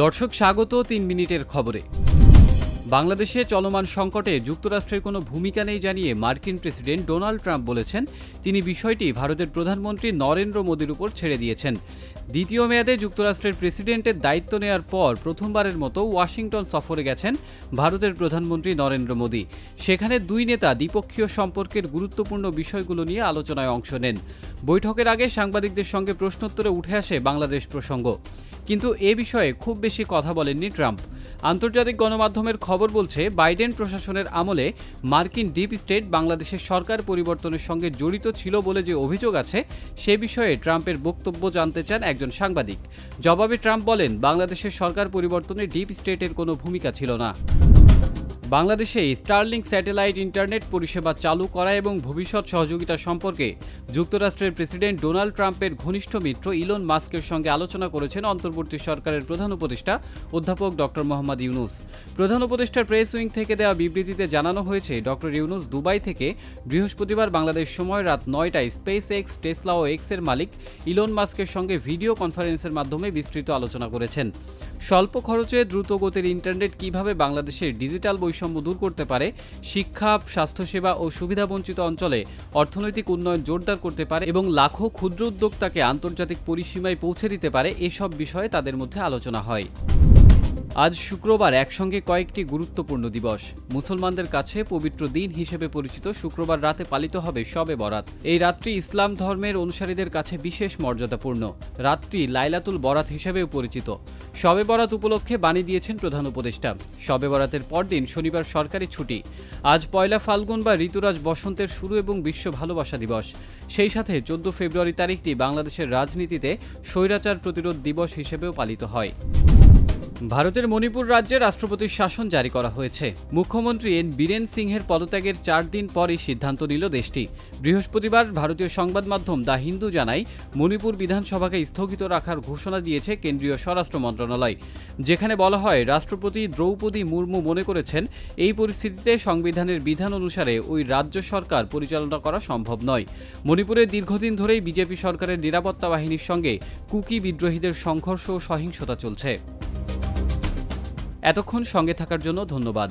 দর্শক স্বাগত ৩ মিনিটের খবরে। বাংলাদেশে চলমান সংকটে যুক্তরাষ্ট্রের কোনো ভূমিকা নেই জানিয়ে মার্কিন প্রেসিডেন্ট ডোনাল্ড ট্রাম্প বলেছেন তিনি বিষয়টি ভারতের প্রধানমন্ত্রী নরেন্দ্র মোদির উপর ছেড়ে দিয়েছেন। দ্বিতীয় মেয়াদে যুক্তরাষ্ট্রের প্রেসিডেন্টের দায়িত্ব নেওয়ার পর প্রথমবারের মতো ওয়াশিংটন সফরে গেছেন ভারতের প্রধানমন্ত্রী নরেন্দ্র মোদি। সেখানে দুই নেতা দ্বিপক্ষীয় সম্পর্কের গুরুত্বপূর্ণ বিষয়গুলো নিয়ে আলোচনায় অংশ নেন। বৈঠকের আগে সাংবাদিকদের সঙ্গে প্রশ্নোত্তরে উঠে আসে বাংলাদেশ প্রসঙ্গ, কিন্তু এ বিষয়ে খুব বেশি কথা বলেননি ট্রাম্প। আন্তর্জাতিক গণমাধ্যমের খবর বলছে বাইডেন প্রশাসনের আমলে মার্কিন ডিপ স্টেট বাংলাদেশের সরকার পরিবর্তনের সঙ্গে জড়িত ছিল বলে যে অভিযোগ আছে সে বিষয়ে ট্রাম্পের বক্তব্য জানতে চান একজন সাংবাদিক। জবাবে ট্রাম্প বলেন, বাংলাদেশের সরকার পরিবর্তনে ডিপ স্টেটের কোনো ভূমিকা ছিল না। বাংলাদেশে স্টারলিংক স্যাটেলাইট ইন্টারনেট পরিষেবা চালু করা এবং ভবিষ্যৎ সহযোগিতা সম্পর্কে যুক্তরাষ্ট্রের প্রেসিডেন্ট ডোনাল্ড ট্রাম্পের ঘনিষ্ঠ মিত্র ইলন মাস্কের সঙ্গে আলোচনা করেছেন অন্তর্বর্তী সরকারের প্রধান উপদেষ্টা অধ্যাপক ডক্টর মোহাম্মদ ইউনুস। প্রধান উপদেষ্টার প্রেস উইং থেকে দেওয়া বিবৃতিতে জানানো হয়েছে, ডক্টর ইউনুস দুবাই থেকে বৃহস্পতিবার বাংলাদেশ সময় রাত ৯টায় স্পেস এক্স, টেসলা ও এক্সের মালিক ইলন মাস্কের সঙ্গে ভিডিও কনফারেন্সের মাধ্যমে বিস্তৃত আলোচনা করেছেন। স্বল্প খরচে দ্রুত গতির ইন্টারনেট কিভাবে বাংলাদেশের ডিজিটাল বৈষম্য দূর করতে পারে, শিক্ষা, স্বাস্থ্যসেবা ও সুবিধাবঞ্চিত অঞ্চলে অর্থনৈতিক উন্নয়ন জোরদার করতে পারে এবং লাখো ক্ষুদ্র উদ্যোক্তাকে আন্তর্জাতিক পরিসীমায় পৌঁছে দিতে পারে, এসব বিষয়ে তাদের মধ্যে আলোচনা হয়। আজ শুক্রবার একসঙ্গে কয়েকটি গুরুত্বপূর্ণ দিবস। মুসলমানদের কাছে পবিত্র দিন হিসেবে পরিচিত শুক্রবার রাতে পালিত হবে শবে বরাত। এই রাত্রি ইসলাম ধর্মের অনুসারীদের কাছে বিশেষ মর্যাদাপূর্ণ। রাত্রি লাইলাতুল বরাত হিসেবেও পরিচিত। শবে বরাত উপলক্ষে বাণী দিয়েছেন প্রধান উপদেষ্টা। শবে বরাতের পরদিন শনিবার সরকারি ছুটি। আজ পয়লা ফাল্গুন বা ঋতুরাজ বসন্তের শুরু এবং বিশ্ব ভালোবাসা দিবস। সেই সাথে 14 ফেব্রুয়ারি তারিখটি বাংলাদেশের রাজনীতিতে স্বৈরাচার প্রতিরোধ দিবস হিসেবেও পালিত হয়। ভারতের মণিপুর রাজ্যে রাষ্ট্রপতির শাসন জারি করা হয়েছে। মুখ্যমন্ত্রী এন বীরেন সিংহের পদত্যাগের 4 দিন পরই সিদ্ধান্ত নিল দেশটি। বৃহস্পতিবার ভারতীয় সংবাদ মাধ্যম দ্য হিন্দু জানায়, মণিপুর বিধানসভাকে স্থগিত রাখার ঘোষণা দিয়েছে কেন্দ্রীয় স্বরাষ্ট্র মন্ত্রণালয়, যেখানে বলা হয় রাষ্ট্রপতি দ্রৌপদী মুর্মু মনে করেছেন এই পরিস্থিতিতে সংবিধানের বিধান অনুসারে ওই রাজ্য সরকার পরিচালনা করা সম্ভব নয়। মণিপুরে দীর্ঘদিন ধরেই বিজেপি সরকারের নিরাপত্তা বাহিনীর সঙ্গে কুকি বিদ্রোহীদের সংঘর্ষ ও সহিংসতা চলছে। এতক্ষণ সঙ্গে থাকার জন্য ধন্যবাদ।